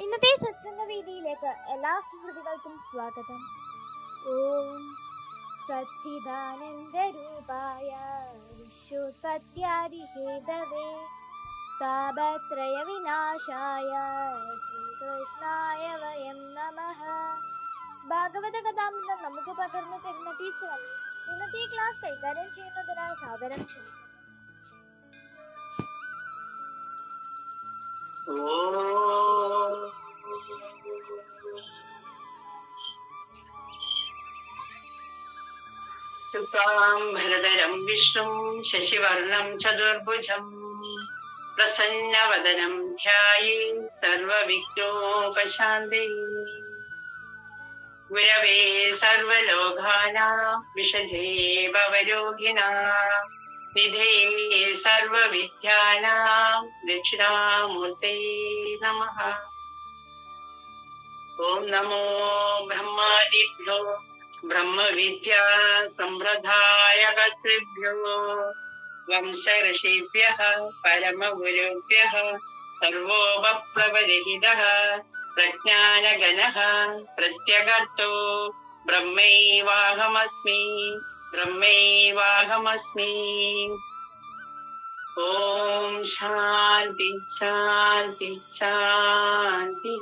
ഇന്നത്തെ സത്സംഗവേദിയിലേക്ക് എല്ലാ സുഹൃത്തുക്കൾക്കും സ്വാഗതം. ഓം സച്ചിദാനന്ദ രൂപായ വിശ്വോത്പത്യാദിഹേതവേ താപത്രയ വിനാശായ ശ്രീകൃഷ്ണായ വയം നമഃ. ഭാഗവത കഥാമൃതം നമുക്ക് പകർന്നു തരുന്ന ടീച്ചറാണ് ഇന്നത്തെ ക്ലാസ് കൈകാര്യം ചെയ്യുന്നതിനായി സാദരം ക്ഷണിക്കുന്നു. ശുക്ലാംബരധരം വിഷ്ണും ശശിവർണം ചതുർഭുജം പ്രസന്നവദനം ധ്യായേത് സർവവിഘ്നോപശാന്തയേ. ഗുരവേ സർവലോകാനാം വിഷജേ ഭവരോഗിണാം നിധയേ സർവവിദ്യാനാം ദക്ഷിണാമൂർത്തയേ നമഃ. ഓം നമോ ബ്രഹ്മാദിഭ്യോ ബ്രഹ്മവിദ്യാ സമ്പ്രദായ കർത്തൃഭ്യോ വംശഋഷിഭ്യഃ പരമഗുരുഭ്യഃ സർവോപപ്ലവരഹിതഃ പ്രജ്ഞാനഗണഃ പ്രത്യഗർത്തോ ബ്രഹ്മൈവാഹമസ്മി ബ്രഹ്മൈവാഹമസ്മി. ഓം ശാന്തി ശാന്തി ശാന്തി.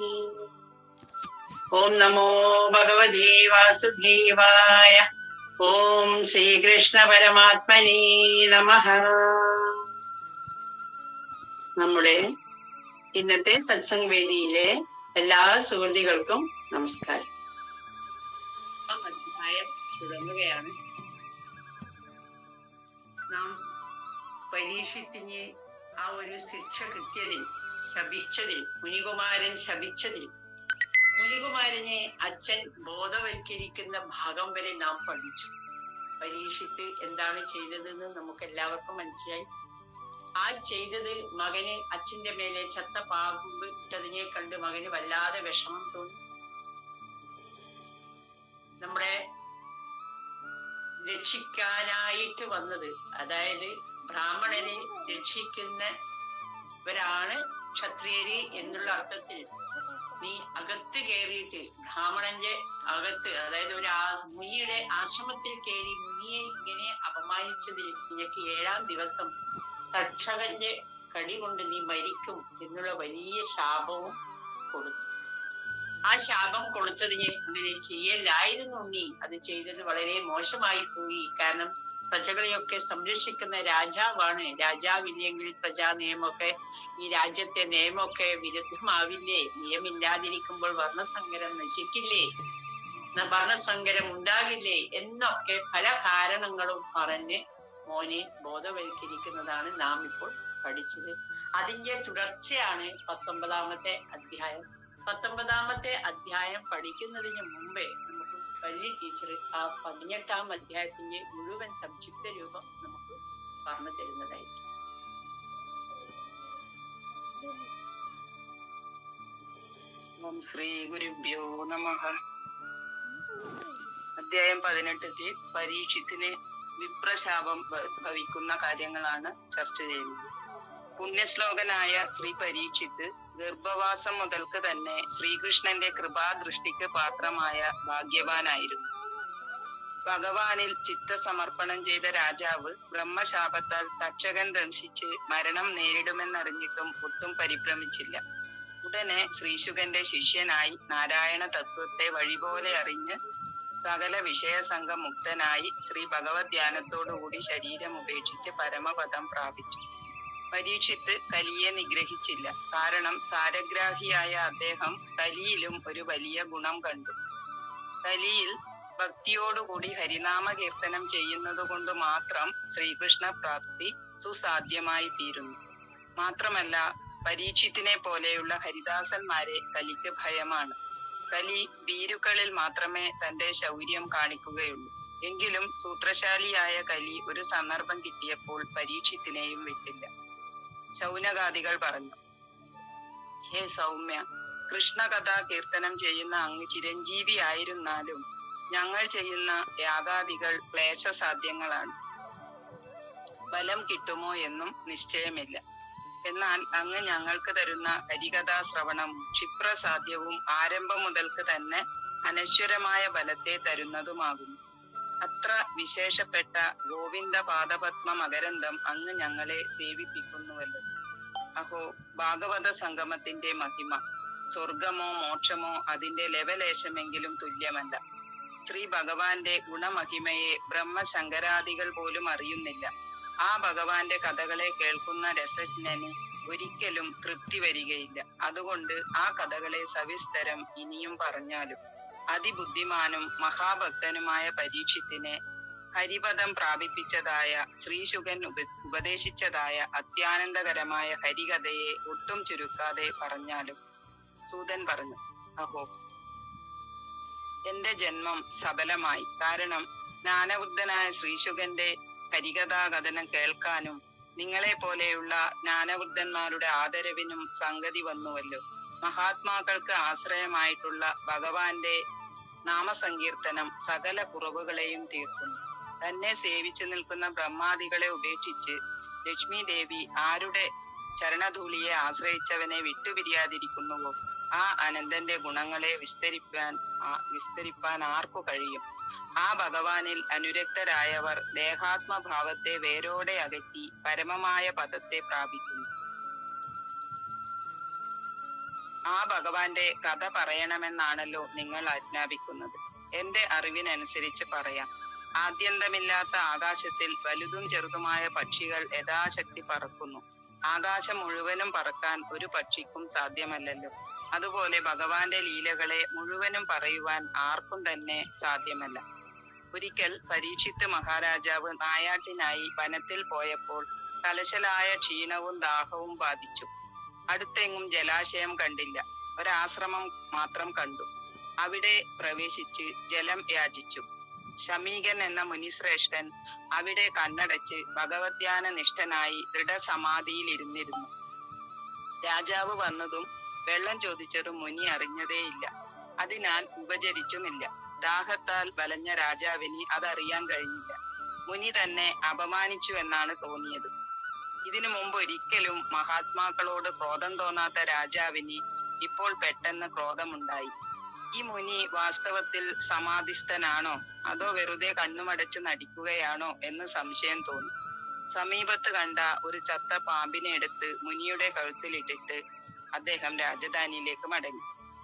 ഓം നമോ ഭഗവതേ വാസുദേവായ. ഓം ശ്രീകൃഷ്ണ പരമാത്മനേ നമഃ. നമ്മുടെ ഇന്നത്തെ സത്സംഗ് വേദിയിലെ എല്ലാ സുഹൃത്തുക്കൾക്കും നമസ്കാരം. അധ്യായം തുടങ്ങുകയാണ്. നാം പരീക്ഷിത്തിന് ആ ഒരു ശിക്ഷ കിട്ടിയതിൽ ശപിച്ചതിൽ മുനികുമാരൻ ശപിച്ചതിൽ മുനികുമാരനെ അച്ഛൻ ബോധവൽക്കരിക്കുന്ന ഭാഗം വരെ നാം പഠിച്ചു. പരീക്ഷിത്ത് എന്താണ് ചെയ്തതെന്ന് നമുക്ക് എല്ലാവർക്കും മനസ്സിലായി. ആ ചെയ്തത് മകന് അച്ഛന്റെ മേലെ ചത്ത പാമ്പ് ഇട്ടതിനെ കണ്ട് മകന് വല്ലാതെ വിഷമം തോന്നി. നമ്മുടെ രക്ഷിക്കാനായിട്ട് വന്നത്, അതായത് ബ്രാഹ്മണനെ രക്ഷിക്കുന്നവരാണ് ക്ഷത്രിയര് എന്നുള്ള അർത്ഥത്തിൽ നീ അകത്ത് കയറിയിട്ട് ബ്രാഹ്മണന്റെ അകത്ത്, അതായത് ഒരു മുനിയുടെ ആശ്രമത്തിൽ കയറി മുനിയെ ഇങ്ങനെ അപമാനിച്ചതിൽ നിനക്ക് 7-ാം ദിവസം തക്ഷകന്റെ കടി കൊണ്ട് നീ മരിക്കും എന്നുള്ള വലിയ ശാപവും കൊടുത്തു. ആ ശാപം കൊടുത്തതിന് അങ്ങനെ ചെയ്യലായിരുന്നു നീ. അത് ചെയ്തത് വളരെ മോശമായി പോയി. കാരണം പ്രജകളെയൊക്കെ സംരക്ഷിക്കുന്ന രാജാവാണ്. രാജാവില്ലെങ്കിൽ പ്രജാ നിയമമൊക്കെ, ഈ രാജ്യത്തെ നിയമമൊക്കെ വിരുദ്ധമാവില്ലേ? നിയമില്ലാതിരിക്കുമ്പോൾ വർണ്ണസങ്കരം നശിക്കില്ലേ? വർണ്ണസങ്കരം ഉണ്ടാകില്ലേ? എന്നൊക്കെ പല കാരണങ്ങളും പറഞ്ഞ് മോനെ ബോധവൽക്കരിക്കുന്നതാണ് നാം ഇപ്പോൾ പഠിച്ചത്. അതിന്റെ തുടർച്ചയാണ് 19-ാമത്തെ അധ്യായം. 19-ാമത്തെ അധ്യായം പഠിക്കുന്നതിന് മുമ്പേ നമുക്ക് വലിയ ടീച്ചർ ആ 18-ാം അധ്യായത്തിന്റെ മുഴുവൻ സംക്ഷിപ്ത രൂപം നമുക്ക് പറഞ്ഞു തരുന്നതായിരിക്കും. ഓം ശ്രീ ഗുരുഭ്യോ നമഃ. അധ്യായം 18-ൽ പരീക്ഷത്തിന് വിപ്രശാപം ഭവിക്കുന്ന കാര്യങ്ങളാണ് ചർച്ച ചെയ്യുന്നത്. പുണ്യശ്ലോകനായ ശ്രീ പരീക്ഷിത്ത് ഗർഭവാസം മുതൽക്ക് തന്നെ ശ്രീകൃഷ്ണന്റെ കൃപാദൃഷ്ടിക്ക് പാത്രമായ ഭാഗ്യവാനായിരുന്നു. ഭഗവാനിൽ ചിത്തസമർപ്പണം ചെയ്ത രാജാവ് ബ്രഹ്മശാപത്താൽ തക്ഷകൻ ദംശിച്ച് മരണം നേരിടുമെന്നറിഞ്ഞിട്ടും ഒട്ടും പരിഭ്രമിച്ചില്ല. ഉടനെ ശ്രീശുകന്റെ ശിഷ്യനായി നാരായണ തത്വത്തെ വഴിപോലെ അറിഞ്ഞ് സകല വിഷയസംഘം മുക്തനായി ശ്രീ ഭഗവത് ധ്യാനത്തോടുകൂടി ശരീരം ഉപേക്ഷിച്ച് പരമപദം പ്രാപിച്ചു. പരീക്ഷിത്ത് കലിയെ നിഗ്രഹിച്ചില്ല. കാരണം സാരഗ്രാഹിയായ അദ്ദേഹം കലിയിലും ഒരു വലിയ ഗുണം കണ്ടു. കലിയിൽ ഭക്തിയോടുകൂടി ഹരിനാമ കീർത്തനം ചെയ്യുന്നത് കൊണ്ട് മാത്രം ശ്രീകൃഷ്ണ പ്രാപ്തി സുസാധ്യമായി തീരുന്നു. മാത്രമല്ല പരീക്ഷിത്തിനെ പോലെയുള്ള ഹരിദാസന്മാരെ കലിക്ക് ഭയമാണ്. കലി ഭീരുക്കളിൽ മാത്രമേ തന്റെ ശൗര്യം കാണിക്കുകയുള്ളൂ. എങ്കിലും സൂത്രശാലിയായ കലി ഒരു സന്ദർഭം കിട്ടിയപ്പോൾ പരീക്ഷിത്തിനെയും വിട്ടില്ല. ശൗനകാദികൾ പറഞ്ഞു, ഹേ സൗമ്യ, കൃഷ്ണകഥാ കീർത്തനം ചെയ്യുന്ന അങ്ങ് ചിരഞ്ജീവി ആയിരുന്നാലും ഞങ്ങൾ ചെയ്യുന്ന യാഗാദികൾ ക്ലേശസാധ്യങ്ങളാണ്. ഫലം കിട്ടുമോ എന്നും നിശ്ചയമില്ല. എന്നാൽ അങ്ങ് ഞങ്ങൾക്ക് തരുന്ന ഹരികഥാ ശ്രവണം ക്ഷിപ്രസാധ്യവും ആരംഭം മുതൽക്ക് തന്നെ അനശ്വരമായ ബലത്തെ തരുന്നതുമാകുന്നു. അത്ര വിശേഷപ്പെട്ട ഗോവിന്ദ പാദപത്മ മകരന്തം അങ്ങ് ഞങ്ങളെ സേവിപ്പിക്കുന്നുവല്ലോ. അഹോ, ഭാഗവത സംഗമത്തിന്റെ മഹിമ സ്വർഗമോ മോക്ഷമോ അതിന്റെ ലവലേശമെങ്കിലും തുല്യമല്ല. ശ്രീ ഭഗവാന്റെ ഗുണമഹിമയെ ബ്രഹ്മശങ്കരാദികൾ പോലും അറിയുന്നില്ല. ആ ഭഗവാന്റെ കഥകളെ കേൾക്കുന്ന രസജ്ഞന് ഒരിക്കലും തൃപ്തി വരികയില്ല. അതുകൊണ്ട് ആ കഥകളെ സവിസ്തരം ഇനിയും പറഞ്ഞാലും അതിബുദ്ധിമാനും മഹാഭക്തനുമായ പരീക്ഷിത്തിനെ ഹരിപദം പ്രാപിപ്പിച്ചതായ ശ്രീശുകൻ ഉപദേശിച്ചതായ അത്യാനന്ദകരമായ ഹരികഥയെ ഒട്ടും ചുരുക്കാതെ പറഞ്ഞാലും. സൂതൻ പറഞ്ഞു, അഹോ, എന്റെ ജന്മം സഫലമായി. കാരണം ജ്ഞാനവൃദ്ധനായ ശ്രീശുകന്റെ ഹരികഥാകഥനം കേൾക്കാനും നിങ്ങളെ പോലെയുള്ള ജ്ഞാനവൃദ്ധന്മാരുടെ ആദരവിനും സംഗതി വന്നുവല്ലോ. മഹാത്മാക്കൾക്ക് ആശ്രയമായിട്ടുള്ള ഭഗവാന്റെ നാമസങ്കീർത്തനം സകല കുറവുകളെയും തീർക്കുന്നു. തന്നെ സേവിച്ചു നിൽക്കുന്ന ബ്രഹ്മാദികളെ ഉപേക്ഷിച്ച് ലക്ഷ്മി ദേവി ആരുടെ ചരണധൂളിയെ ആശ്രയിച്ചവനെ വിട്ടുപിരിയാതിരിക്കുന്നുവോ ആ അനന്തന്റെ ഗുണങ്ങളെ വിസ്തരിപ്പാൻ ആർക്കു കഴിയും? ആ ഭഗവാനിൽ അനുരക്തരായവർ ദേഹാത്മഭാവത്തെ വേരോടെ അകറ്റി പരമമായ പദത്തെ പ്രാപിക്കുന്നു. ആ ഭഗവാന്റെ കഥ പറയണമെന്നാണല്ലോ നിങ്ങൾ ആജ്ഞാപിക്കുന്നത്. എന്റെ അറിവിനനുസരിച്ച് പറയാം. ആദ്യന്തമില്ലാത്ത ആകാശത്തിൽ വലുതും ചെറുതുമായ പക്ഷികൾ യഥാശക്തി പറക്കുന്നു. ആകാശം മുഴുവനും പറക്കാൻ ഒരു പക്ഷിക്കും സാധ്യമല്ലല്ലോ. അതുപോലെ ഭഗവാന്റെ ലീലകളെ മുഴുവനും പറയുവാൻ ആർക്കും തന്നെ സാധ്യമല്ല. ഒരിക്കൽ പരീക്ഷിത്ത് മഹാരാജാവ് നായാട്ടിനായി വനത്തിൽ പോയപ്പോൾ കലശലായ ക്ഷീണവും ദാഹവും ബാധിച്ചു. അടുത്തെങ്ങും ജലാശയം കണ്ടില്ല. ഒരാശ്രമം മാത്രം കണ്ടു. അവിടെ പ്രവേശിച്ച് ജലം യാചിച്ചു. ശമീകൻ എന്ന മുനിശ്രേഷ്ഠൻ അവിടെ കണ്ണടച്ച് ഭഗവദ്ധ്യാന നിഷ്ഠനായി ദൃഢസമാധിയിൽ ഇരുന്നിരുന്നു. രാജാവ് വന്നതും വെള്ളം ചോദിച്ചതും മുനി അറിഞ്ഞതേയില്ല. അതിനാൽ ഉപചരിച്ചുമില്ല. ദാഹത്താൽ വലഞ്ഞ രാജാവിന് അതറിയാൻ കഴിഞ്ഞില്ല. മുനി തന്നെ അപമാനിച്ചു എന്നാണ് തോന്നിയത്. ഇതിനു മുമ്പ് ഒരിക്കലും മഹാത്മാക്കളോട് ക്രോധം തോന്നാത്ത രാജാവിന് ഇപ്പോൾ പെട്ടെന്ന് ക്രോധമുണ്ടായി. ഈ മുനി വാസ്തവത്തിൽ സമാധിസ്ഥനാണോ അതോ വെറുതെ കണ്ണുമടച്ച് നടിക്കുകയാണോ എന്ന് സംശയം തോന്നി. സമീപത്ത് കണ്ട ഒരു ചത്ത പാമ്പിനെ എടുത്ത് മുനിയുടെ കഴുത്തിലിട്ടിട്ട് അദ്ദേഹം രാജധാനിയിലേക്ക് മടങ്ങി.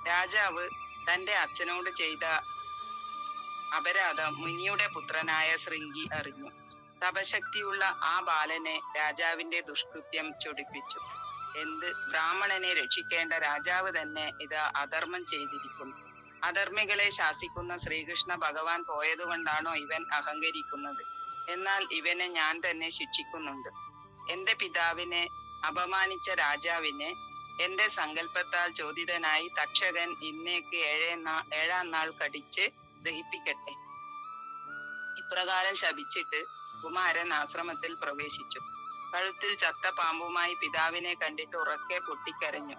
രാജാവ് തന്റെ അച്ഛനോട് ചെയ്ത അപരാധം മുനിയുടെ പുത്രനായ ശൃംഗി അറിഞ്ഞു. തപശക്തിയുള്ള ആ ബാലനെ രാജാവിന്റെ ദുഷ്കൃത്യം ചൊടിപ്പിച്ചു. എന്ത്, ബ്രാഹ്മണനെ രക്ഷിക്കേണ്ട രാജാവ് തന്നെ ഇത് അധർമ്മം ചെയ്തിരിക്കുന്നു. അധർമ്മികളെ ശാസിക്കുന്ന ശ്രീകൃഷ്ണ ഭഗവാൻ പോയതുകൊണ്ടാണോ ഇവൻ അഹങ്കരിക്കുന്നത്? എന്നാൽ ഇവനെ ഞാൻ തന്നെ ശിക്ഷിക്കുന്നുണ്ട്. എന്റെ പിതാവിനെ അപമാനിച്ച രാജാവിനെ എന്റെ സങ്കല്പത്താൽ ചോദിതനായി തക്ഷകൻ ഇന്നേക്ക് ഏഴാം നാൾ കടിച്ച് ദഹിപ്പിക്കട്ടെ. ഇപ്രകാരം ശപിച്ചിട്ട് കുമാരൻ ആശ്രമത്തിൽ പ്രവേശിച്ചു. കഴുത്തിൽ ചത്ത പാമ്പുമായി പിതാവിനെ കണ്ടിട്ട് ഉറക്കെ പൊട്ടിക്കരഞ്ഞു.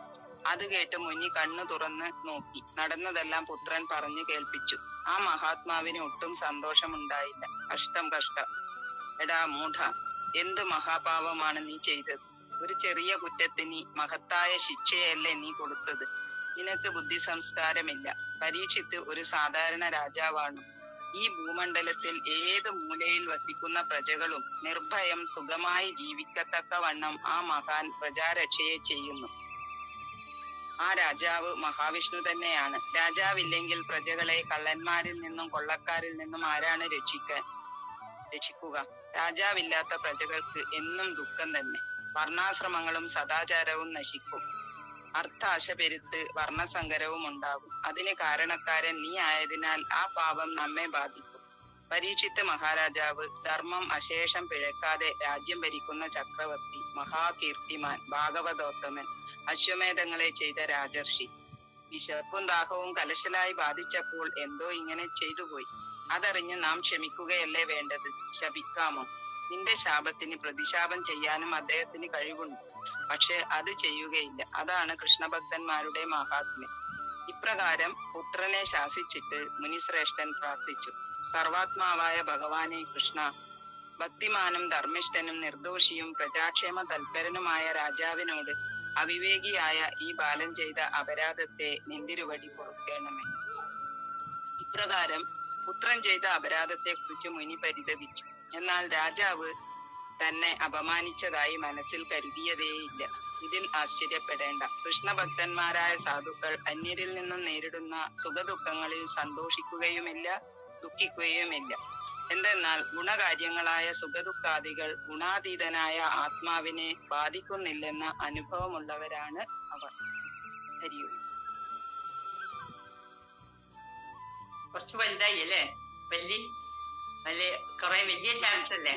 അത് കേട്ട് മുനി കണ്ണു തുറന്ന് നോക്കി. നടന്നതെല്ലാം പുത്രൻ പറഞ്ഞു കേൾപ്പിച്ചു. ആ മഹാത്മാവിന് ഒട്ടും സന്തോഷമുണ്ടായില്ല. കഷ്ടം. എടാ മൂഢ, എന്ത് മഹാപാപമാണ് നീ ചെയ്തത്? ഒരു ചെറിയ കുറ്റത്തിന് മഹത്തായ ശിക്ഷയല്ലേ നീ കൊടുത്തത്? നിനക്ക് ബുദ്ധി സംസ്കാരമില്ല. പരീക്ഷിത്ത് ഒരു സാധാരണ രാജാവാണ്. ഈ ഭൂമണ്ഡലത്തിൽ ഏത് മൂലയിൽ വസിക്കുന്ന പ്രജകളും നിർഭയം സുഖമായി ജീവിക്കത്തക്കവണ്ണം ആ മഹാൻ പ്രജാരക്ഷയെ ചെയ്യുന്നു. ആ രാജാവ് മഹാവിഷ്ണു തന്നെയാണ്. രാജാവില്ലെങ്കിൽ പ്രജകളെ കള്ളന്മാരിൽ നിന്നും കൊള്ളക്കാരിൽ നിന്നും ആരാണ് രക്ഷിക്കുക? രാജാവില്ലാത്ത പ്രജകൾക്ക് എന്നും ദുഃഖം തന്നെ. വർണ്ണാശ്രമങ്ങളും സദാചാരവും നശിക്കും. അർത്ഥാശ പെരുത്ത് വർണ്ണസങ്കരവും ഉണ്ടാകും. അതിന് കാരണക്കാരൻ നീ ആയതിനാൽ ആ പാപം നമ്മെ ബാധിക്കും. പരീക്ഷിത്ത് മഹാരാജാവ് ധർമ്മം അശേഷം പിഴക്കാതെ രാജ്യം ഭരിക്കുന്ന ചക്രവർത്തി, മഹാകീർത്തിമാൻ, ഭാഗവതോത്തമൻ, അശ്വമേധങ്ങളെ ചെയ്ത രാജർഷി. വിശപ്പും ദാഹവും കലശലായി ബാധിച്ചപ്പോൾ എന്തോ ഇങ്ങനെ ചെയ്തുപോയി. അതറിഞ്ഞ് നാം ക്ഷമിക്കുകയല്ലേ വേണ്ടത്? ശപിക്കാമോ? നിന്റെ ശാപത്തിന് പ്രതിശാപം ചെയ്യാനും അദ്ദേഹത്തിന് കഴിവുണ്ട്. പക്ഷെ അത് ചെയ്യുകയില്ല. അതാണ് കൃഷ്ണഭക്തന്മാരുടെ മഹാത്മ്യം. ഇപ്രകാരം പുത്രനെ ശാസിച്ചിട്ട് മുനിശ്രേഷ്ഠൻ പ്രാർത്ഥിച്ചു. സർവാത്മാവായ ഭഗവാനെ കൃഷ്ണ, ഭക്തിമാനും ധർമ്മിഷ്ഠനും നിർദോഷിയും പ്രജാക്ഷേമ തൽപരനുമായ രാജാവിനോട് അവിവേകിയായ ഈ ബാലൻ ചെയ്ത അപരാധത്തെ നിന്തിരുവടി പൊറുക്കണമേ. ഇപ്രകാരം പുത്രൻ ചെയ്ത അപരാധത്തെ കുറിച്ച് മുനി പരിതപിച്ചു. എന്നാൽ രാജാവ് തന്നെ അപമാനിച്ചതായി മനസ്സിൽ കരുതിയതേയില്ല. ഇതിൽ ആശ്ചര്യപ്പെടേണ്ട. കൃഷ്ണഭക്തന്മാരായ സാധുക്കൾ അന്യരിൽ നിന്നും നേരിടുന്ന സുഖദുഃഖങ്ങളിൽ സന്തോഷിക്കുകയുമില്ല, ദുഃഖിക്കുകയുമില്ല. എന്തെന്നാൽ ഗുണകാര്യങ്ങളായ സുഖദുഃഖാദികൾ ഗുണാതീതനായ ആത്മാവിനെ ബാധിക്കുന്നില്ലെന്ന അനുഭവമുള്ളവരാണ് അവർ. ഹരിയോ. കുറച്ച് വലുതായി അല്ലേ? കൊറേ വലിയ ചാപ്റ്റർ അല്ലേ?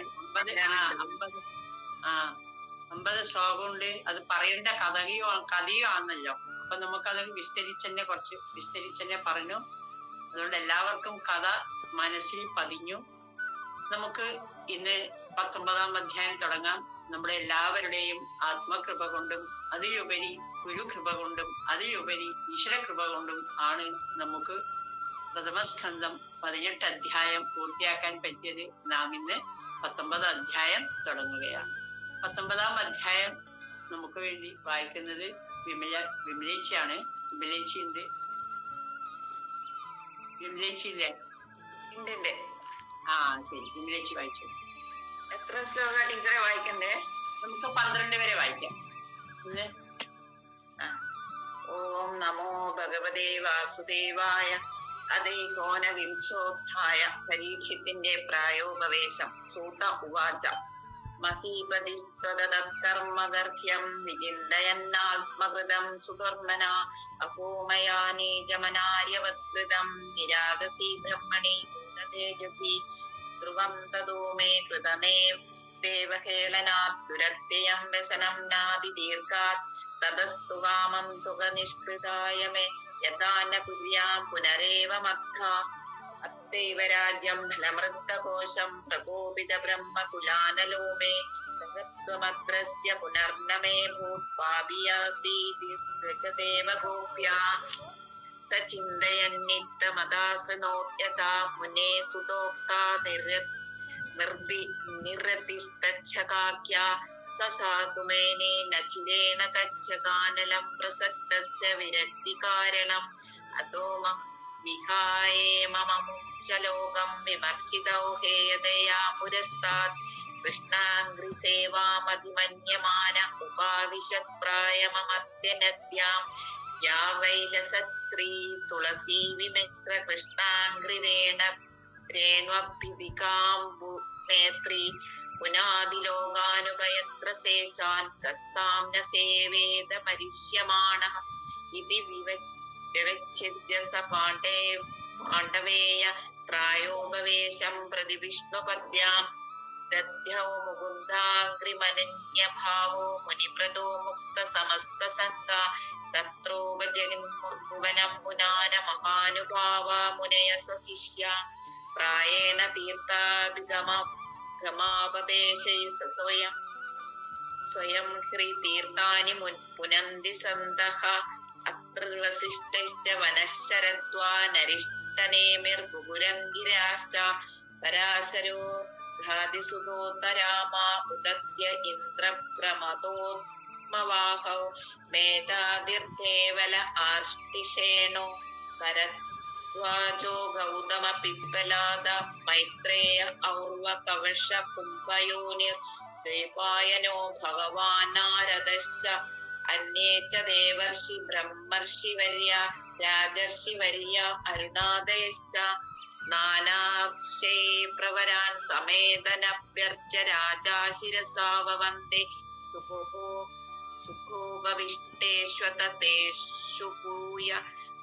50 ശ്ലോകമുണ്ട്. അത് പറയേണ്ട കഥയോ ആണല്ലോ. അപ്പൊ നമുക്കത് വിസ്തരിച്ചെന്നെ പറഞ്ഞു. അതുകൊണ്ട് എല്ലാവർക്കും കഥ മനസ്സിൽ പതിഞ്ഞു. നമുക്ക് ഇന്ന് 19-ാം അധ്യായം തുടങ്ങാം. നമ്മുടെ എല്ലാവരുടെയും ആത്മകൃപ കൊണ്ടും അതിലുപരി ഗുരുകൃപ കൊണ്ടും അതിലുപരി ഈശ്വരകൃപ കൊണ്ടും ആണ് നമുക്ക് പ്രഥമസ്കന്ധം 18 അധ്യായം പൂർത്തിയാക്കാൻ പറ്റിയത്. നാം ഇന്ന് 19 അധ്യായം തുടങ്ങുകയാണ്. 19-ാം അധ്യായം നമുക്ക് വേണ്ടി വായിക്കുന്നത് വിമലേച്ചിയാണ്. വിമലേച്ചിയില്ലേ? ഉണ്ട്. ശരി, വിമലേച്ചി വായിച്ചു. എത്ര ശ്ലോക ടീച്ചറെ വായിക്കണ്ടേ? നമുക്ക് 12 വരെ വായിക്കാം. ഓം നമോ ഭഗവതേ വാസുദേവായ. അതേകോനവിംശോധ്യായ. പരീക്ഷത്തിന്റെ പ്രായോപവേശം. സൂത ഉവാച. മഹീപതിസ്ത്വതത്കർമ്മഗർഹ്യം വിചിന്തയന്നാത്മകൃതം സുധർമ്മന. അഹോമയാനീജമനാര്യവത്കൃതം നിരാഗസി ബ്രഹ്മണി തേജസി. ധ്രുവം തതോ മേ കൃതനേ ദേവഹേളനാത് ദുരത്യയം വ്യസനം നാദി ദീർഘാത്. തതസ്തു കാമം തുക നിഷ്കൃതായ മേ യഥാന കുര്യാം പുനരേവ മഗ്ധ. അത്തൈവ രാജ്യം ഫലമൃത്തകോശം പ്രകോപിത ബ്രഹ്മകുലാനലോ മേ. തഗത്വമഗ്രസ്യ പുനർന മേ ഭൂത്പാപിയാസീതി രജതേവ ഗോപ്യാ. സചിന്തയന്നിത്തമദാസനോത്യഥാ മുനേ സുതോക്താ നിരതിസ്തച്ഛകാക്യാ. സസാധുമേനേ നചിരേണ തച്ഛകാനലം പ്രസക്തസ്യ വിരക്തികാരണം. അതോമ വിഹായേ മമമുച്ചലോകം വിമർശിതൗ ഹേയതയാ പുരസ്താത്. കൃഷ്ണാംഘ്രിസേവാമതിമന്യമാന ഉപാവിശത് പ്രായമമത്യനദ്യാം. യാ വൈലസത്ശ്രീ തുളസീ വിമിശ്ര കൃഷ്ണാംഘ്രിരേണഭ്യതികാംബു നേത്രീ. പുനാദിലോകാനുഭയത്ര ശേഷാൻ കസ്താം ന സേവേത മരിഷ്യമാണഃ. ഇതി വിവച്ഛിദ്യ സ പാണ്ഡവേയ പ്രായോപവേശം പ്രതി വിഷ്ണുപദ്യാം. ദദ്ധ്യൗ മുകുന്ദാംഘ്രിമനന്യഭാവോ മുനിപ്രദോ മുക്ത സമസ്ത സംഘ. തത്രോപജഗന്മുർഭുവനം പുനാന മഹാനുഭാവ മുനയ സശിഷ്യ. പ്രായേണ തീർത്ഥാഭിഗമാപദേശൈ സ്വയം ഹ്രി തീർത്ഥാനി പുനന്തി സന്തഃ. അത്രവസിഷ്ഠൈശ്ച വനശ്ചരത്വാ നരിഷ്ടനേമിർബുഭുരംഗിരാശ്ച. പരാശരോ ഘാതിസുതോത്തരാമാ ഉദദ്യ ഇന്ദ്രപ്രമദോത്മവാഹൗ. മേധാതിർദേവല ആർഷ്ടിഷേണോ ഭരദ്വാജോ ഗൗതമ പിപ്പലാദ. മൈത്രേയ ഔർവ കവശ കുംഭയോനിർ ദ്വൈപായനോ ഭഗവാൻ നാരദശ്ച. അന്യേ ച ദേവർഷി ബ്രഹ്മർഷിവർയ രാജർഷിവർയ അരുണാദയശ്ച. നാനാക്ഷേ പ്രവരാൻ സമേതനഭ്യർച്ച രാജാ ശിരസാ വവന്ദേ. സുഖോപവിഷ്ടേഷ്വതേഷു ഭൂയ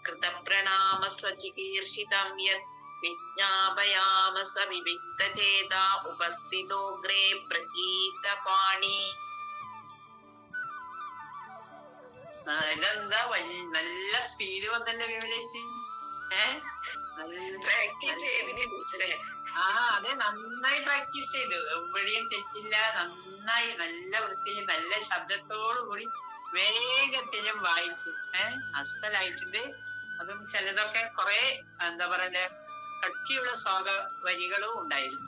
കൃതപ്രണാമസ ചികീർഷിതം യത്. വിജ്ഞാപയാമസ വിവിക്തചേതാ ഉപസ്ഥിതോഗ്രേ പ്രകീതപാണി. ഇതെന്താ നല്ല സ്പീഡ് വന്നല്ലേ വിമലേച്ചി? പ്രാക്ടീസ് ചെയ്തിന് ടീച്ചറെ. അതെ, നന്നായി പ്രാക്ടീസ് ചെയ്തു. എവിടെയും തെറ്റില്ല. നന്നായി നല്ല വൃത്തിയിൽ നല്ല ശബ്ദത്തോടു കൂടി വേഗത്തിലും വായിച്ചു. അസലായിട്ടുണ്ട്. അതും ചിലതൊക്കെ കുറെ എന്താ പറയണ്ടേ കട്ടിയുള്ള ശ്ലോക വരികളും ഉണ്ടായിരുന്നു.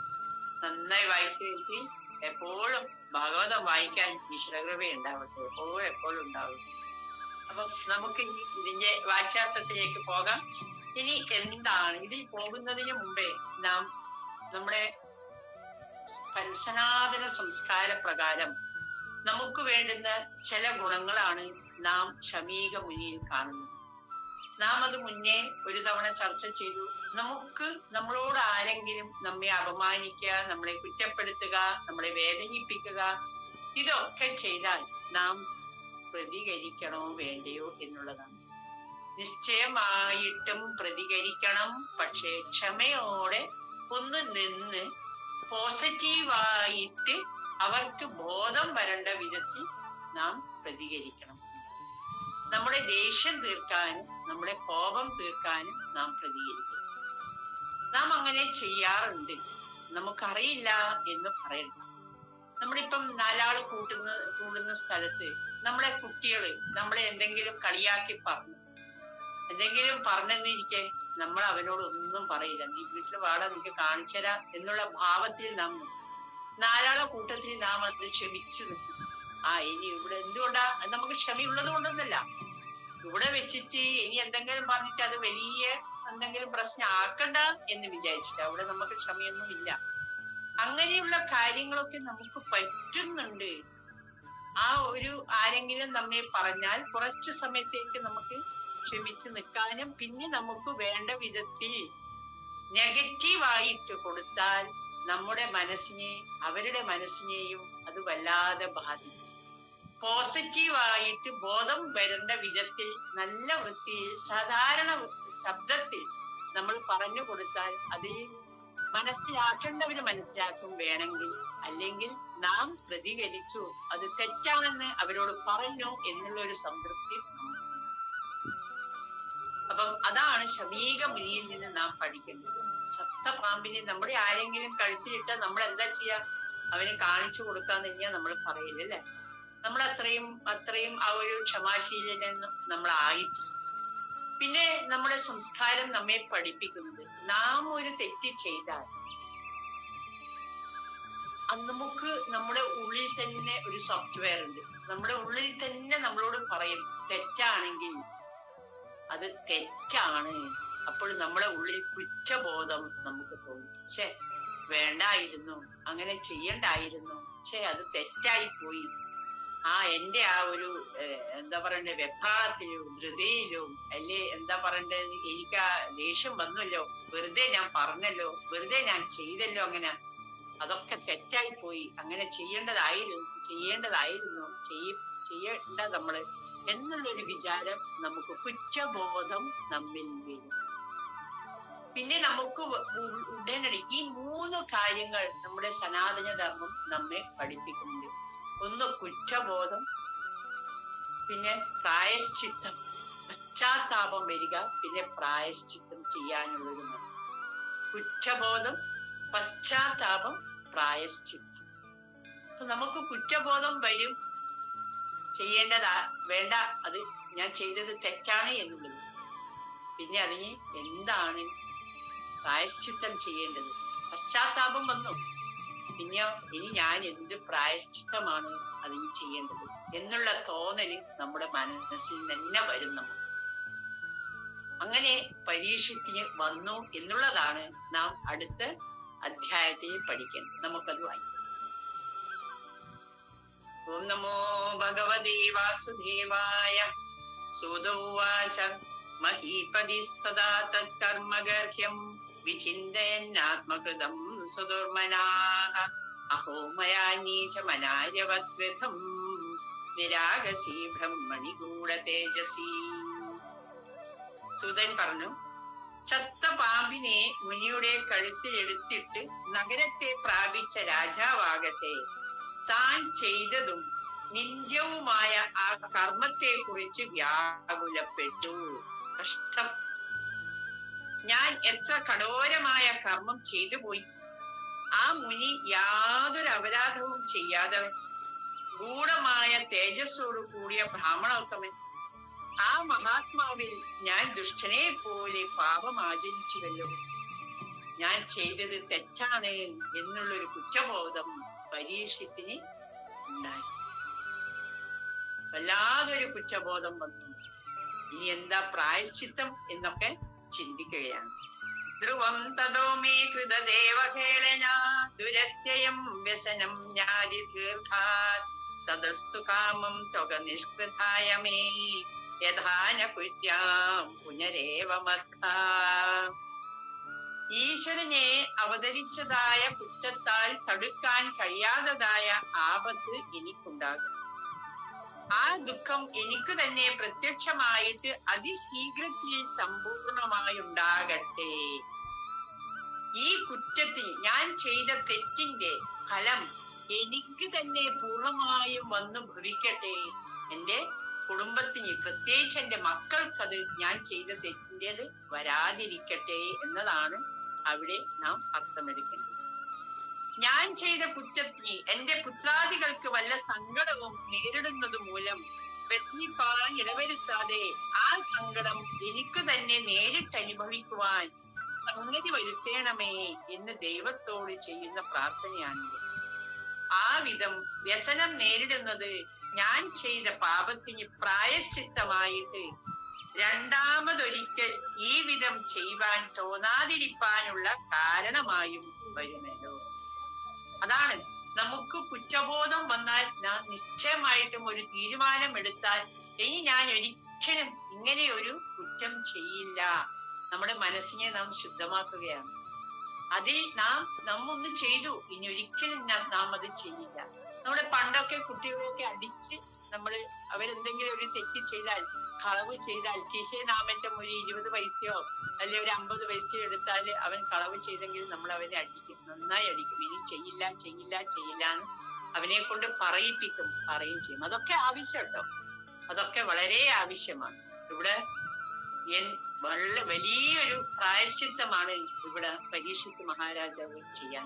നന്നായി വായിച്ചു കേട്ടി എപ്പോഴും ഭാഗവതം വായിക്കാൻ ഈശ്വരകൃപ ഉണ്ടാവട്ടെ, എപ്പോഴും ഉണ്ടാവും. അപ്പൊ നമുക്ക് ഇനി ഇതിന്റെ വാച്യാർത്ഥത്തിലേക്ക് പോകാം. ഇനി എന്താണ് ഇതിൽ പോകുന്നതിന് മുമ്പേ നാം നമ്മുടെ സനാതന സംസ്കാര പ്രകാരം നമുക്ക് വേണ്ടുന്ന ചില ഗുണങ്ങളാണ് നാം ശമീക മുനിയിൽ കാണുന്നത്. നാം അത് മുന്നേ ഒരു തവണ ചർച്ച ചെയ്തു. നമുക്ക് നമ്മളോട് ആരെങ്കിലും നമ്മെ അപമാനിക്കുക, നമ്മളെ കുറ്റപ്പെടുത്തുക, നമ്മളെ വേദനിപ്പിക്കുക, ഇതൊക്കെ ചെയ്താൽ നാം പ്രതികരിക്കണോ വേണ്ടയോ എന്നുള്ളതാണ്. നിശ്ചയമായിട്ടും പ്രതികരിക്കണം. പക്ഷേ ക്ഷമയോടെ ഒന്ന് നിന്ന് പോസിറ്റീവായിട്ട് അവർക്ക് ബോധം വരേണ്ട വിധത്തിൽ നാം പ്രതികരിക്കണം. നമ്മുടെ ദേഷ്യം തീർക്കാനും നമ്മുടെ കോപം തീർക്കാനും നാം പ്രതികരിക്കണം. നാം അങ്ങനെ ചെയ്യാറുണ്ട്. നമുക്കറിയില്ല എന്ന് പറയണ്ട. നമ്മളിപ്പം നാലാള് കൂടുന്ന സ്ഥലത്ത് നമ്മളെ കുട്ടികള് നമ്മളെ എന്തെങ്കിലും കളിയാക്കി എന്തെങ്കിലും പറഞ്ഞെന്നിരിക്കെ നമ്മൾ അവനോട് ഒന്നും പറയില്ല. നീ വീട്ടിൽ വാട നിനക്ക് കാണിച്ചരാ എന്നുള്ള ഭാവത്തിൽ നാം നാലാളെ കൂട്ടത്തിൽ നാം അത് ക്ഷമിച്ചു നിൽക്കും. ഇനി ഇവിടെ എന്തുകൊണ്ടാ? നമുക്ക് ക്ഷമയുള്ളത് കൊണ്ടൊന്നല്ല. ഇവിടെ വെച്ചിട്ട് ഇനി എന്തെങ്കിലും പറഞ്ഞിട്ട് അത് വലിയ എന്തെങ്കിലും പ്രശ്നം ആക്കണ്ട എന്ന് വിചാരിച്ചിട്ട് അവിടെ നമുക്ക് ക്ഷമയൊന്നും ഇല്ല. അങ്ങനെയുള്ള കാര്യങ്ങളൊക്കെ നമുക്ക് പറ്റുന്നുണ്ട്. ഒരു ആരെങ്കിലും നമ്മെ പറഞ്ഞാൽ കുറച്ച് സമയത്തേക്ക് നമുക്ക് ക്ഷമിച്ച് നിൽക്കാനും പിന്നെ നമുക്ക് വേണ്ട വിധത്തിൽ നെഗറ്റീവായിട്ട് കൊടുത്താൽ നമ്മുടെ മനസ്സിനെ അവരുടെ മനസ്സിനെയും അത് വല്ലാതെ ബാധിക്കും. പോസിറ്റീവായിട്ട് ബോധം വരേണ്ട വിധത്തിൽ നല്ല വൃത്തിയിൽ സാധാരണ ശബ്ദത്തിൽ നമ്മൾ പറഞ്ഞു കൊടുത്താൽ അതിൽ മനസ്സിലാക്കേണ്ടവര് മനസ്സിലാക്കും വേണമെങ്കിൽ. അല്ലെങ്കിൽ നാം പ്രതികരിച്ചു അത് തെറ്റാണെന്ന് അവരോട് പറഞ്ഞു എന്നുള്ള ഒരു സംതൃപ്തി നമുക്കുണ്ടാകും. അപ്പം അതാണ് ശമീക മുനിയിൽ നിന്ന് നാം പഠിക്കേണ്ടത്. ചത്ത പാമ്പിനെ നമ്മുടെ ആരെങ്കിലും കഴുത്തിലിട്ടാൽ നമ്മൾ എന്താ ചെയ്യാ? അവന് കാണിച്ചു കൊടുക്കാന്ന് തന്നെയാ നമ്മൾ പറയില്ലല്ലേ. നമ്മൾ അത്രയും ആ ഒരു ക്ഷമാശീലനും നമ്മൾ ആയിട്ട്. പിന്നെ നമ്മുടെ സംസ്കാരം നമ്മെ പഠിപ്പിക്കുന്നത് നാം ഒരു തെറ്റ് ചെയ്താൽ നമുക്ക് നമ്മുടെ ഉള്ളിൽ തന്നെ ഒരു സോഫ്റ്റ്വെയർ ഉണ്ട്. നമ്മുടെ ഉള്ളിൽ തന്നെ നമ്മളോട് പറയും തെറ്റാണെങ്കിൽ അത് തെറ്റാണ്. അപ്പോൾ നമ്മുടെ ഉള്ളിൽ കുറ്റബോധം നമുക്ക് തോന്നും. വേണ്ടായിരുന്നു, അങ്ങനെ ചെയ്യണ്ടായിരുന്നു, അത് തെറ്റായി പോയി. എന്റെ ആ ഒരു എന്താ പറയണ്ടേ വെപ്രാളത്തിലും ധൃതിയിലും അല്ലേ എന്താ പറയണ്ടത് എനിക്ക് ആ ദേഷ്യം വന്നല്ലോ, വെറുതെ ഞാൻ പറഞ്ഞല്ലോ, വെറുതെ ഞാൻ ചെയ്തല്ലോ, അങ്ങനെ അതൊക്കെ തെറ്റായി പോയി, അങ്ങനെ ചെയ്യേണ്ടതായിരുന്നു ചെയ്യേണ്ട നമ്മള് എന്നുള്ളൊരു വിചാരം നമുക്ക് കുറ്റബോധം നമ്മിൽ വരും. പിന്നെ നമുക്ക് ഉടനടി ഈ 3 കാര്യങ്ങൾ നമ്മുടെ സനാതന ധർമ്മം നമ്മെ പഠിപ്പിക്കുന്നുണ്ട്. ഒന്ന് കുറ്റബോധം, പിന്നെ പ്രായശ്ചിത്തം, പശ്ചാത്താപം വരിക, പിന്നെ പ്രായശ്ചിത്തം ചെയ്യാനുള്ളൊരു മനസ്സ്. കുറ്റബോധം, പശ്ചാത്താപം, പ്രായശ്ചിത്തം. അപ്പൊ നമുക്ക് കുറ്റബോധം വരും, ചെയ്യേണ്ടതാ വേണ്ട, അത് ഞാൻ ചെയ്തത് തെറ്റാണ് എന്നുള്ളത്. പിന്നെ അതിന് എന്താണ് പ്രായശ്ചിത്തം ചെയ്യേണ്ടത്? പശ്ചാത്താപം വന്നു, പിന്നെ ഇനി ഞാൻ എന്ത് പ്രായശ്ചിത്തമാണ് അതിന് ചെയ്യേണ്ടത് എന്നുള്ള തോന്നല് നമ്മുടെ മനസ്സിൽ തന്നെ വരും. നമുക്ക് അങ്ങനെ പരീക്ഷത്തിന് വന്നു എന്നുള്ളതാണ് നാം അടുത്ത അധ്യായത്തിൽ പഠിക്കണം. നമുക്കത് വായിക്കാം. ഓം നമോ ഭഗവതേ വാസുദേവായ. സൂതോവാച മഹീപതിസ്തദാ തത്കർമ്മഗർഹ്യം വിചിന്തയന്നാത്മകൃതം സുദുർമനാഃ അഹോ മയാ നീചമനാര്യവദ്വൃഥം നിരാഗസി ബ്രഹ്മണി ഗൂഢതേജസി. സൂതൻ പറഞ്ഞു, ചത്ത പാമ്പിനെ മുനിയുടെ കഴുത്തിലെടുത്തിട്ട് നഗരത്തെ പ്രാപിച്ച രാജാവാകട്ടെ താൻ ചെയ്തതും നിന്ദ്യവുമായ ആ കർമ്മത്തെ കുറിച്ച് വ്യാകുലപ്പെട്ടു. കഷ്ടം, ഞാൻ എത്ര കഠോരമായ കർമ്മം ചെയ്തു പോയി. ആ മുനി യാതൊരു അപരാധവും ചെയ്യാതെ ഗൂഢമായ തേജസ്സോടു കൂടിയ ബ്രാഹ്മണോത്തമൻ, ആ മഹാത്മാവിൽ ഞാൻ ദുഷ്ടനെ പോലെ പാപം ആചരിച്ചുവല്ലോ. ഞാൻ ചെയ്തത് തെറ്റാണ് എന്നുള്ളൊരു കുറ്റബോധം പരീക്ഷത്തിന് ഉണ്ടായി. വല്ലാതൊരു കുറ്റബോധം വന്നു. ഇനി എന്താ പ്രായശ്ചിത്തം എന്നൊക്കെ ചിന്തിക്കുകയാണ്. ധ്രുവം തതോ മേ കൃതദേവഹേളന ദുരത്യയം വ്യസനം ജ്ഞാതി ദീർഘാത് തദസ്തു കാമം ത്വക നിഷ്കൃതായ മേ യഥാന കുര്യാം പുനരേവ മത്ഥാ. ഈശ്വരനെ അവതരിച്ചതായ കുറ്റത്താൽ തടുക്കാൻ കഴിയാത്തതായ ആപത്ത് എനിക്കുണ്ടാകും. ആ ദുഃഖം എനിക്ക് തന്നെ പ്രത്യക്ഷമായിട്ട് അതിശീഘ്രത്തിൽ സമ്പൂർണമായുണ്ടാകട്ടെ. ഈ കുറ്റത്തിന്, ഞാൻ ചെയ്ത തെറ്റിന്റെ ഫലം എനിക്ക് തന്നെ പൂർണ്ണമായും വന്നു ഭവിക്കട്ടെ. എന്റെ കുടുംബത്തിന്, പ്രത്യേകിച്ച് എന്റെ മക്കൾക്കത് ഞാൻ ചെയ്ത തെറ്റിൻ്റെത് വരാതിരിക്കട്ടെ എന്നതാണ് അവിടെ നാം അർത്ഥമെടുക്കേണ്ടത്. ഞാൻ ചെയ്ത കുറ്റത്തിന് എന്റെ പുത്രാദികൾക്ക് വല്ല സങ്കടവും നേരിടുന്നത് മൂലം വ്യസനിപ്പാൻ ഇടവരുത്താതെ ആ സങ്കടം എനിക്ക് തന്നെ നേരിട്ട് അനുഭവിക്കുവാൻ സംഗതി വരുത്തേണമേ എന്ന് ദൈവത്തോട് ചെയ്യുന്ന പ്രാർത്ഥനയാണിത്. ആ വിധം വ്യസനം നേരിടുന്നത് ഞാൻ ചെയ്ത പാപത്തിന് പ്രായശ്ചിത്തമായിട്ട് രണ്ടാമതൊരിക്കൽ ഈ വിധം ചെയ്യുവാൻ തോന്നാതിരിക്കാനുള്ള കാരണമായും വരുമല്ലോ. അതാണ്, നമുക്ക് കുറ്റബോധം വന്നാൽ നാം നിശ്ചയമായിട്ടും ഒരു തീരുമാനം എടുത്താൽ ഇനി ഞാൻ ഒരിക്കലും ഇങ്ങനെ ഒരു കുറ്റം ചെയ്യില്ല. നമ്മുടെ മനസ്സിനെ നാം ശുദ്ധമാക്കുകയാണ്. അതിൽ നമ്മൊന്ന് ചെയ്തു, ഇനി ഒരിക്കലും നാം അത് ചെയ്യില്ല. നമ്മുടെ പണ്ടൊക്കെ കുട്ടികളെയൊക്കെ അടിച്ച് അവരെന്തെങ്കിലും ഒരു തെറ്റ് ചെയ്താൽ, കളവ് ചെയ്താൽ, കിശേനാമറ്റം ഒരു 20 പൈസയോ അല്ലെ ഒരു 50 പൈസയോ എടുത്താൽ അവൻ കളവ് ചെയ്തെങ്കിൽ നമ്മൾ അവനെ അടിക്കും, നന്നായി അടിക്കും. ഇനി ചെയ്യില്ല ചെയ്യില്ല ചെയ്യില്ല എന്ന് അവനെ കൊണ്ട് പറയുകയും ചെയ്യും. അതൊക്കെ ആവശ്യം കേട്ടോ, അതൊക്കെ വളരെ ആവശ്യമാണ്. ഇവിടെ വലിയൊരു പ്രായശ്ചിത്തമാണ് ഇവിടെ പരീക്ഷിത്ത് മഹാരാജാവ് ചെയ്യാൻ.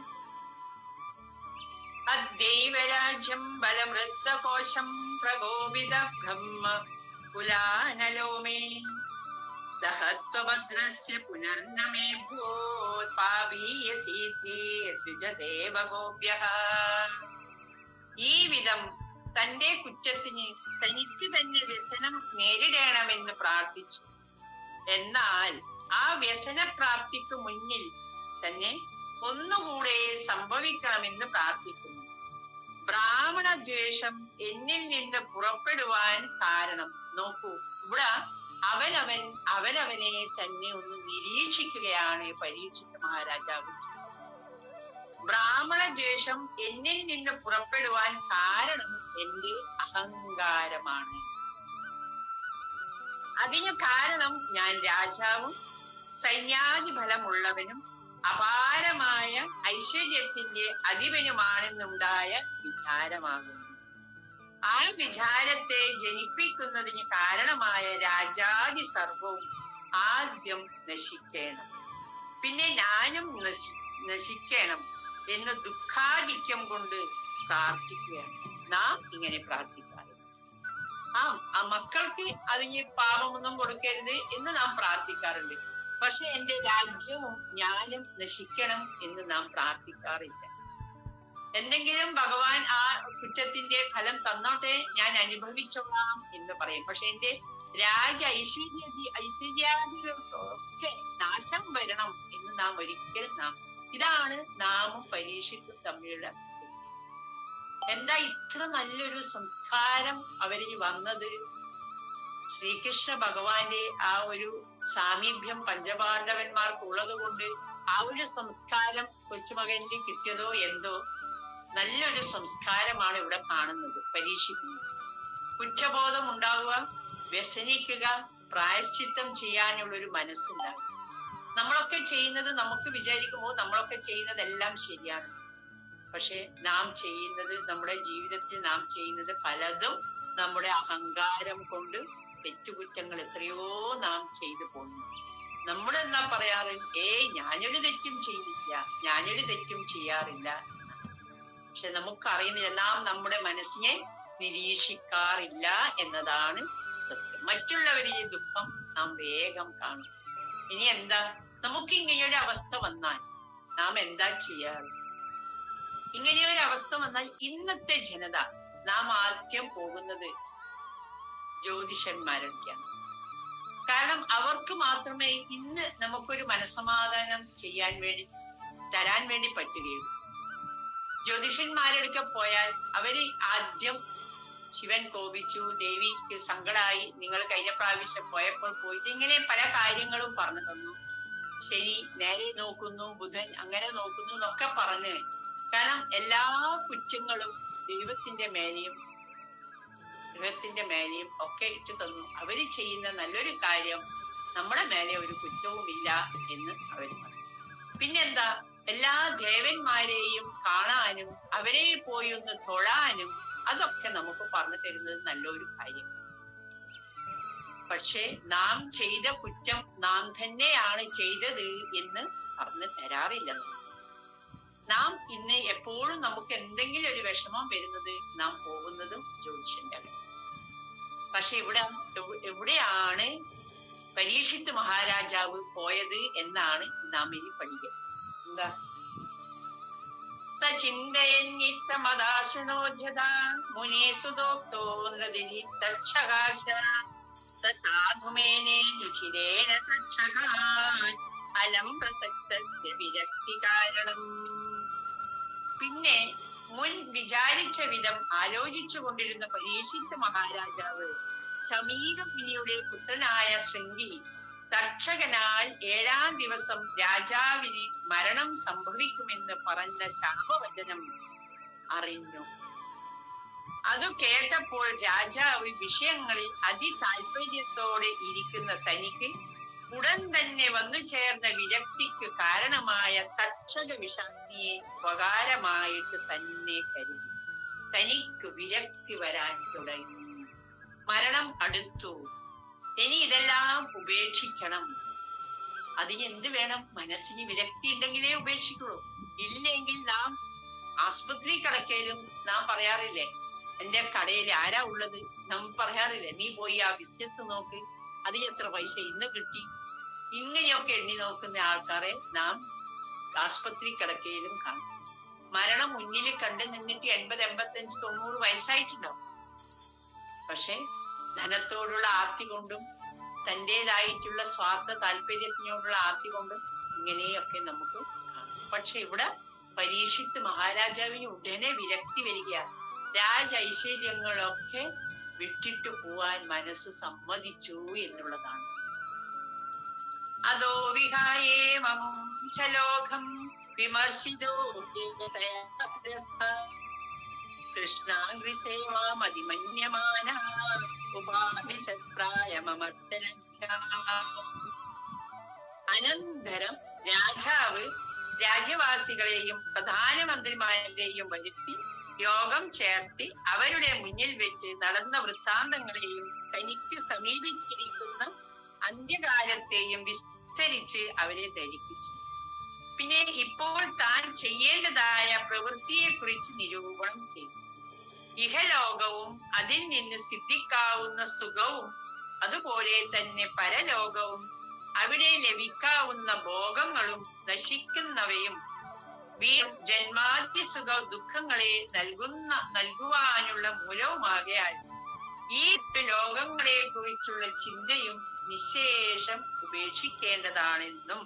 അദ്ദൈവരാജ്യം ബലമൃദ്ധകോശം പ്രകോപിത ബ്രഹ്മ കുലാനലോമേ ദഹത്വഭദ്രസ്യ പുനർനമേ ഭൂപാവീയസീതേർദ്വിജദേവഗോപ്യഃ. ഈ വിധം തന്റെ കുറ്റത്തിന് തനിക്ക് തന്നെ വ്യസനം നേരിടണമെന്ന് പ്രാർത്ഥിച്ചു. എന്നാൽ ആ വ്യസനപ്രാപ്തിക്ക് മുന്നിൽ തന്നെ ഒന്നുകൂടെ സംഭവിക്കണമെന്ന് പ്രാർത്ഥിക്കുന്നു. ബ്രാഹ്മണ ദ്വേഷം എന്നിൽ നിന്ന് പുറപ്പെടുവാൻ കാരണം. നോക്കൂ, ഇവിടെ അവനവനെ തന്നെ ഒന്ന് നിരീക്ഷിക്കുകയാണ് പരീക്ഷിത മഹാരാജാവ്. ബ്രാഹ്മണ ദ്വേഷം എന്നിൽ നിന്ന് പുറപ്പെടുവാൻ കാരണം എന്റെ അഹങ്കാരമാണ്. അതിന് കാരണം ഞാൻ രാജാവും സൈന്യാധിഫലമുള്ളവനും അപാരമായ ഐശ്വര്യത്തിന്റെ അധിപനുമാണെന്നുണ്ടായ വിചാരമാകുന്നു. ആ വിചാരത്തെ ജനിപ്പിക്കുന്നതിന് കാരണമായ രാജാദി സർവവും ആദ്യം നശിക്കണം, പിന്നെ ഞാനും നശിക്കണം എന്ന് ദുഃഖാധിക്യം കൊണ്ട് പ്രാർത്ഥിക്കുകയാണ്. നാം ഇങ്ങനെ പ്രാർത്ഥിക്കാറ്. ആ മക്കൾക്ക് അതിന് പാപമൊന്നും കൊടുക്കരുത് എന്ന് നാം പ്രാർത്ഥിക്കാറുണ്ട്. പക്ഷെ എന്റെ രാജ്യവും ഞാനും നശിക്കണം എന്ന് നാം പ്രാർത്ഥിക്കാറില്ല. എന്തെങ്കിലും ഭഗവാൻ ആ കുറ്റത്തിന്റെ ഫലം തന്നോട്ടെ, ഞാൻ അനുഭവിച്ചോളാം എന്ന് പറയും. പക്ഷെ എന്റെ ഐശ്വര്യാദികൾക്കൊക്കെ നാശം വരണം എന്ന് നാം ഒരിക്കലും ഇതാണ് നാമും പരീക്ഷിക്കും തമ്മിലുള്ള വ്യത്യാസം. എന്താ ഇത്ര നല്ലൊരു സംസ്കാരം അവരിൽ വന്നത്? ശ്രീകൃഷ്ണ ഭഗവാന്റെ ആ ഒരു സാമീപ്യം പഞ്ചപാണ്ഡവന്മാർക്ക് ഉള്ളത് കൊണ്ട് ആ ഒരു സംസ്കാരം കൊച്ചുമകനിൽ കിട്ടിയതോ എന്തോ, നല്ലൊരു സംസ്കാരമാണ് ഇവിടെ കാണുന്നത്, പരീക്ഷിക്കുന്നത്. കുറ്റബോധം ഉണ്ടാവുക, വ്യസനിക്കുക, പ്രായശ്ചിത്തം ചെയ്യാനുള്ളൊരു മനസ്സുണ്ടാകുക. നമ്മളൊക്കെ ചെയ്യുന്നത്, നമുക്ക് വിചാരിക്കുമ്പോൾ നമ്മളൊക്കെ ചെയ്യുന്നതെല്ലാം ശരിയാണ്. പക്ഷെ നാം ചെയ്യുന്നത്, നമ്മുടെ ജീവിതത്തിൽ നാം ചെയ്യുന്നത് പലതും നമ്മുടെ അഹങ്കാരം കൊണ്ട് തെറ്റുകുറ്റങ്ങൾ എത്രയോ നാം ചെയ്തു പോകുന്നു. നമ്മളെന്താ പറയാറ്? ഞാനൊരു തെറ്റും ചെയ്തില്ല, ഞാനൊരു തെറ്റും ചെയ്യാറില്ല. പക്ഷെ നമുക്കറിയുന്നില്ല, നാം നമ്മുടെ മനസ്സിനെ നിരീക്ഷിക്കാറില്ല എന്നതാണ് സത്യം. മറ്റുള്ളവരുടെ ദുഃഖം നാം വേഗം കാണും. ഇനി എന്താ, നമുക്ക് ഇങ്ങനെയൊരു അവസ്ഥ വന്നാൽ നാം എന്താ ചെയ്യാറ്? ഇങ്ങനെയൊരു അവസ്ഥ വന്നാൽ ഇന്നത്തെ ജനത നാം ആദ്യം പോകുന്നത് ജ്യോതിഷന്മാരൊക്കെയാണ്. കാരണം അവർക്ക് മാത്രമേ ഇന്ന് നമുക്കൊരു മനസ്സമാധാനം തരാൻ വേണ്ടി പറ്റുകയുള്ളൂ. ജ്യോതിഷന്മാരെടുക്കെ പോയാൽ അവര് ആദ്യം ശിവൻ കോപിച്ചു, ദേവിക്ക് സങ്കടമായി, നിങ്ങൾ കഴിഞ്ഞ പ്രാവശ്യം പോയപ്പോൾ പോയിട്ട് ഇങ്ങനെ പല കാര്യങ്ങളും പറഞ്ഞു തന്നു. ശനി നേരെ നോക്കുന്നു, ബുധൻ അങ്ങനെ നോക്കുന്നു എന്നൊക്കെ പറഞ്ഞ്, കാരണം എല്ലാ കുറ്റങ്ങളും ദൈവത്തിന്റെ മേലെയും ഗൃഹത്തിന്റെ മേലെയും ഒക്കെ ഇട്ട് തന്നു. അവര് ചെയ്യുന്ന നല്ലൊരു കാര്യം നമ്മുടെ മേലെ ഒരു കുറ്റവുമില്ല എന്ന് അവർ പറഞ്ഞു. പിന്നെന്താ, എല്ലാ ദേവന്മാരെയും കാണാനും അവരെ പോയി ഒന്ന് തൊഴാനും അതൊക്കെ നമുക്ക് പറഞ്ഞു തരുന്നത് നല്ലൊരു കാര്യം. പക്ഷെ നാം ചെയ്ത കുറ്റം നാം തന്നെയാണ് ചെയ്തത് എന്ന് പറഞ്ഞു തരാറില്ല. നാം ഇന്ന് എപ്പോഴും നമുക്ക് എന്തെങ്കിലും ഒരു വിഷമം വരുന്നത് നാം പോകുന്നതും ജ്യോതിഷന്റെ. പക്ഷെ എവിടെയാണ് പരീക്ഷിത്ത് മഹാരാജാവ് പോയത് എന്നാണ് നാം ഇനി പഠിക്കുന്നത്. എന്താ? സചിന്തയന്യതമദാശനോജതാ മുനീസുദോക്തോ നൃദിനിത്തക്ഷകാക്ഷ സാധുമേനേ രുചിരേണ തക്ഷകാൻ അലം പ്രസക്തസ്യ വിരക്തി കാരണം. പിന്നെ മുൻ വിചാരിച്ച വിധം ആലോചിച്ചു കൊണ്ടിരുന്ന പരീക്ഷിത്ത് മഹാരാജാവ് ശമീക മുനിയുടെ പുത്രനായ ശൃംഗി തക്ഷകനാൽ 7-ാം ദിവസം രാജാവിന് മരണം സംഭവിക്കുമെന്ന് പറഞ്ഞ ശാപവചനം അറിഞ്ഞു. അത് കേട്ടപ്പോൾ രാജാവ് വിഷയങ്ങളിൽ അതിതാല്പര്യത്തോടെ ഇരിക്കുന്ന തനിക്ക് ഉടൻ തന്നെ വന്നു ചേർന്ന വിരക്തിക്ക് കാരണമായ തക്ഷക വിഷാഗ്നിയെ ഉപകാരമായിട്ട് തന്നെ കരുതി. തനിക്ക് വിരക്തി വരാൻ തുടങ്ങി. മരണം അടുത്തു. ഇനി ഇതെല്ലാം ഉപേക്ഷിക്കണം. അതിന് എന്ത് വേണം? മനസ്സിന് വിരക്തി ഉണ്ടെങ്കിലേ ഉപേക്ഷിക്കുള്ളൂ. ഇല്ലെങ്കിൽ നാം ആസ്പത്രി കിടക്കയിലും നാം പറയാറില്ലേ, എന്റെ കടയിൽ ആരാ ഉള്ളത്? നാം പറയാറില്ലേ, നീ പോയി ആ ബിസിനസ് നോക്ക്, അതിന് എത്ര പൈസ ഇന്ന് കിട്ടി. ഇങ്ങനെയൊക്കെ എണ്ണി നോക്കുന്ന ആൾക്കാരെ നാം ആസ്പത്രി കിടക്കയിലും കാണും. മരണം മുന്നിൽ കണ്ടു നിന്നിട്ട് 80, 85, 90 വയസ്സായിട്ടുണ്ടാവും. പക്ഷെ ധനത്തോടുള്ള ആർത്തി കൊണ്ടും തൻ്റെതായിട്ടുള്ള സ്വാർത്ഥ താല്പര്യത്തിനോടുള്ള ആർത്തി കൊണ്ടും ഇങ്ങനെയൊക്കെ നമുക്ക് കാണാം. പക്ഷെ ഇവിടെ പരീക്ഷിത്ത് മഹാരാജാവിന് ഉടനെ വിരക്തി വരികയാണ്. രാജ ഐശ്വര്യങ്ങളൊക്കെ വിട്ടിട്ട് പോവാൻ മനസ്സ് സമ്മതിച്ചു എന്നുള്ളതാണ്. അതോ വിഹായേ മമം ചലോകം വിമർശിതോ കൃഷ്ണാംഗ്രിസേവാമതിമന്യമാന അനന്തരം രാജാവ് രാജ്യവാസികളെയും പ്രധാനമന്ത്രിമാരെയും വരുത്തി യോഗം ചേർത്തി അവരുടെ മുന്നിൽ വെച്ച് നടന്ന വൃത്താന്തങ്ങളെയും തനിക്ക് സമീപിച്ചിരിക്കുന്ന അന്ത്യകാലത്തെയും വിസ്തരിച്ച് അവരെ ധരിപ്പിച്ചു. പിന്നെ ഇപ്പോൾ താൻ ചെയ്യേണ്ടതായ പ്രവൃത്തിയെ കുറിച്ച് നിരൂപണം ചെയ്തു. ഇഹലോകവും അതിൽ നിന്ന് സിദ്ധിക്കാവുന്ന സുഖവും അതുപോലെ തന്നെ പരലോകവും അവിടെ ലഭിക്കാവുന്ന ഭോഗങ്ങളും നശിക്കുന്നവയും ജന്മാദ്യ സുഖ ദുഃഖങ്ങളെ നൽകുവാനുള്ള മൂലവുമാകയാൽ ഈ ലോകങ്ങളെ കുറിച്ചുള്ള ചിന്തയും നിശേഷം ഉപേക്ഷിക്കേണ്ടതാണെന്നും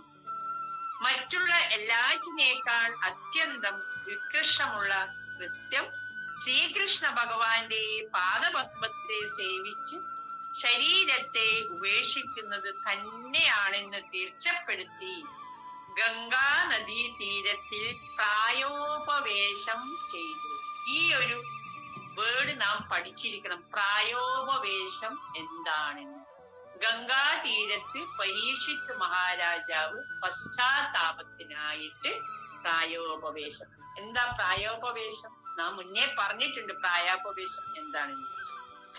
മറ്റുള്ള എല്ലാറ്റിനേക്കാൾ അത്യന്തം ഉത്കൃഷ്ടമുള്ള കൃത്യം ശ്രീകൃഷ്ണ ഭഗവാന്റെ പാദപത്മത്തെ സേവിച്ച് ശരീരത്തെ ഉപേക്ഷിക്കുന്നത് തന്നെയാണെന്ന് തീർച്ചപ്പെടുത്തി ഗംഗാ നദീ തീരത്തിൽ പ്രായോപവേശം ചെയ്തു. ഈ ഒരു വേർഡ് നാം പഠിച്ചിരിക്കണം. പ്രായോപവേശം എന്താണെന്ന്. ഗംഗാ തീരത്ത് പരീക്ഷിത്ത് മഹാരാജാവ് പശ്ചാത്താപത്തിനായിട്ട് പ്രായോപവേശം. എന്താ പ്രായോപവേശം? നാം മുന്നേ പറഞ്ഞിട്ടുണ്ട് പ്രായോപവേശം എന്താണെന്ന്.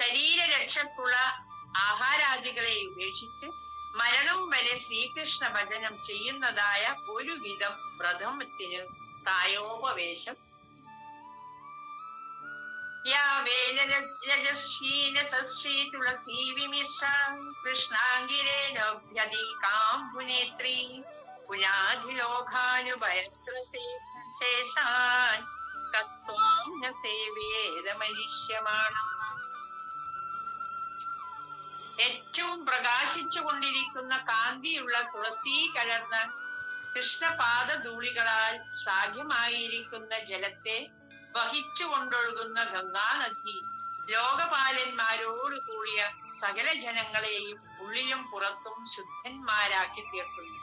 ശരീരരക്ഷക്കുള്ള ആഹാരാദികളെ ഉപേക്ഷിച്ച് മരണം വരെ ശ്രീകൃഷ്ണ ഭജനം ചെയ്യുന്നതായ ഒരുവിധം വ്രതത്തിന് പ്രായോപവേശം. കൃഷ്ണാംഗിരേണോഭ്യധികാംബുനേത്രീ പുനാധിലോകാനുഭയശേഷാൻ കസ്ത്വാം ന സേവേദമരിഷ്യമാണം. ഏറ്റവും പ്രകാശിച്ചു കൊണ്ടിരിക്കുന്ന കാന്തിയുള്ള തുളസി കലർന്ന കൃഷ്ണപാദധൂളികളാൽ ശ്ലാഘ്യമായിരിക്കുന്ന ജലത്തെ വഹിച്ചുകൊണ്ടൊഴുകുന്ന ഗംഗാനദി ലോകപാലന്മാരോട് കൂടിയ സകല ജനങ്ങളെയും ഉള്ളിലും പുറത്തും ശുദ്ധന്മാരാക്കി തീർക്കുന്നു.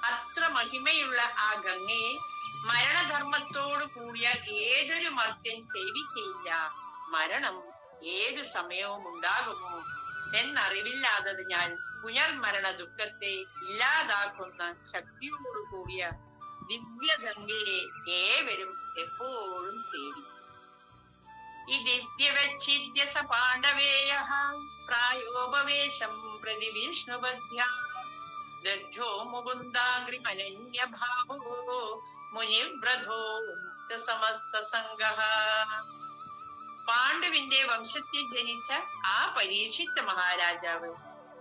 അത്ര മഹിമയുള്ള ആ ഗംഗയെ മരണധർമ്മത്തോടു കൂടിയ ഏതൊരു മർത്യൻ സേവിക്കയില്ല. മരണം ഏതു സമയവും ഉണ്ടാകുമോ എന്നറിവില്ലാത്തതിനാൽ പുനർമരണ ദുഃഖത്തെ ഇല്ലാതാക്കുന്ന ശക്തിയോടു കൂടിയ ദിവ്യഗംഗയെ ഏവരും എപ്പോഴും സേവിക്കും. ഈ ദിവ്യവച്ഛിദ്യ സ പാണ്ഡവേയ പ്രായോപവേശം പ്രതി വിഷ്ണുപദ്ധ്യ ദഗ്ധോ മുകുന്ദാഗ്രിമനന്യഭാവോ മുനിവ്രതോ സമസ്ത സംഗഃ. പാണ്ഡുവിന്റെ വംശത്തിൽ ജനിച്ച ആ പരീക്ഷിത്ത മഹാരാജാവ്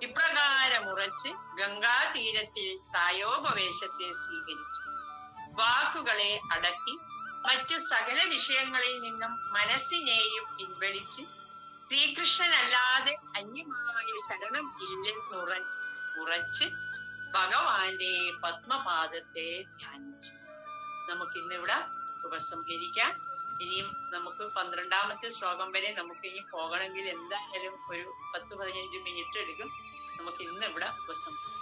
ഇപ്രകാരം ഉറച്ച് ഗംഗാതീരത്തിൽ പ്രായോപവേശത്തെ സ്വീകരിച്ചു. വാക്കുകളെ അടക്കി മറ്റു സകല വിഷയങ്ങളിൽ നിന്നും മനസ്സിനെയും പിൻവലിച്ച് ശ്രീകൃഷ്ണനല്ലാതെ അന്യമായ ശരണം ഇല്ലെന്നുറച്ച് ഭഗവാന്റെ പത്മപാദത്തെ ധ്യാനിച്ചു. നമുക്കിന്നിവിടെ ഉപസംഹരിക്കാം. ഇനിയും നമുക്ക് 12ാമത്തെ ശ്ലോകം വരെ നമുക്ക് ഇനി പോകണമെങ്കിൽ എന്തായാലും ഒരു 10-15 മിനിറ്റ് എടുക്കും. നമുക്ക് ഇന്ന് ഇവിടെ ഉപസംഹരിക്കാം.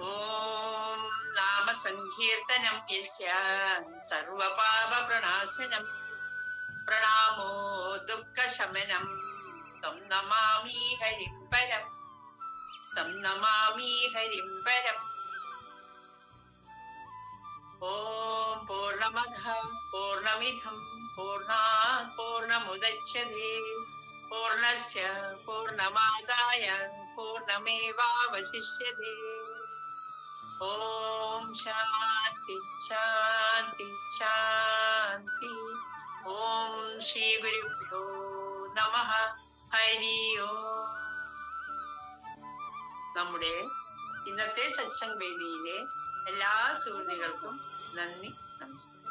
ഓം നാമസങ്കീർത്തനം യസ്യ സർവപാപപ്രണാശനം പ്രണാമോ ദുഃഖശമനം തം നമാമി ഹരിം പരം തം നമാമി ഹരിം പരം. ഓം പൂർണ്ണമദഃ പൂർണ്ണമിദം പൂർണ്ണാത് പൂർണ്ണമുദച്യതേ പൂർണ്ണസ്യ പൂർണ്ണമാദായ പൂർണ്ണമേവാവശിഷ്യതേ. ഓം ശാന്തി ശാന്തി ശാന്തി. ഓം ശ്രീ ഗുരുഭ്യോ നമഃ. ഹരി ഓം. നമ്മുടെ ഇന്നത്തെ സത്സംഗ് വേദിയിലെ എല്ലാ സുഹൃത്തുക്കൾക്കും നന്ദി, നമസ്കാരം.